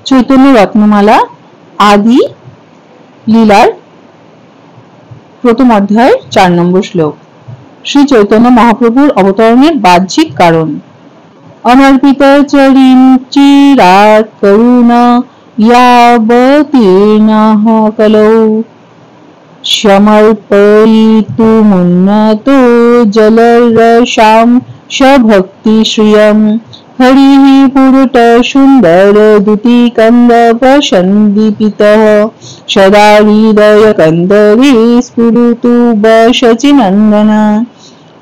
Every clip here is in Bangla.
চৈতন্য রত্নমালা আদি লীলার প্রথম অধ্যায় 4 নম্বর শ্লোক। শ্রী চৈতন্য মহাপ্রভুর অবতরণের বাহ্যিক কারণ। অনর্পিত চরিম চিরাত করুণা ইয়াবতীর্ণঃ কলৌ সমর্পয়িতুমুন্নতো জলরসাম স্বভক্তি শ্রিয়ম হরিঃ পুরুত সুন্দর দুতি কন্দ প্রসন্দীপিতঃ সদা হৃদয় কন্দরে স্ফুরতু বশচিনন্দন।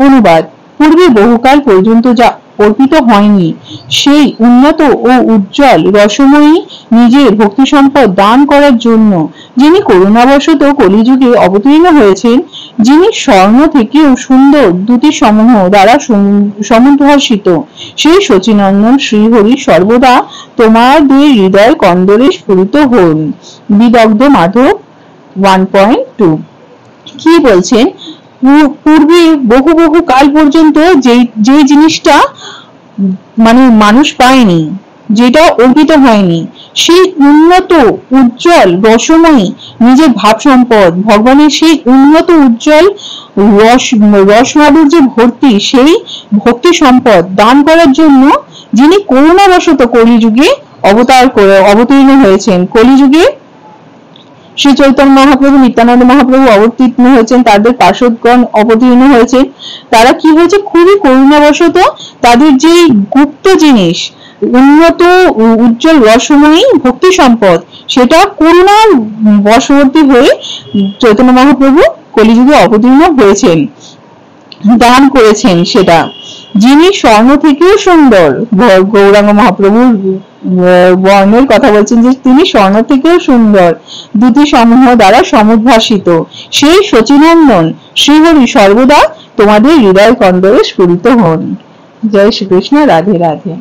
অনুবাদ। পূর্বে বহুকাল পর্যন্ত যা অর্পিত হয়নি সেই উন্নত ও উজ্জ্বল রসময়ী নিজের ভক্তি সম্পদ দান করার জন্য যিনি করুণাবশত কলিযুগে অবতীর্ণ হয়েছেন, যিনি স্বর্ণ থেকেও সুন্দর দ্যুতি সমূহ দ্বারা সমুদ্ভাসিত, সেই শচীনন্দন শ্রীহরি সর্বদা তোমাদের হৃদয় কন্দরে স্ফুরিত হন। বিদগ্ধ মাধব 1.2। কি বলছেন? পূর্বে বহু বহু কাল পর্যন্ত যে জিনিসটা মানুষ পায়নি, যেটা অর্পিত হয়নি, সেই উন্নত উজ্জ্বল রসময়ী নিজের ভাব সম্পদ, ভগবানের সেই উন্নত উজ্জ্বল রসমাধুর্যে ভর্তি সেই ভক্তি সম্পদ দান করার জন্য যিনি করুণাবশত কলিযুগে অবতীর্ণ হয়েছেন। কলিযুগে শ্রী চৈতন্য মহাপ্রভু, নিত্যানন্দ মহাপ্রভু অবতীর্ণ হয়েছেন, তাদের পার্শ্বদগণ অবতীর্ণ হয়েছেন। তারা কি হয়েছে? খুবই করুণাবশত তাদের যে গুপ্ত জিনিস, উন্নত উজ্জ্বল রসময়ী ভক্তি সম্পদ, সেটা করুণার বশবর্তী হয়ে চৈতন্য মহাপ্রভু কলিযুগে অবতীর্ণ হয়েছেন, দান করেছেন সেটা। যিনি স্বর্ণ থেকেও সুন্দর, গৌরাঙ্গ মহাপ্রভুর বর্ণের কথা বলছেন যে তিনি স্বর্ণ থেকেও সুন্দর, দ্যুতি সমূহ দ্বারা সমুদ্ভাসিত, সেই শচীনন্দন শ্রীহরি সর্বদা তোমাদের হৃদয় কন্দরে স্ফুরিত হন। জয় শ্রীকৃষ্ণ। রাধে রাধে।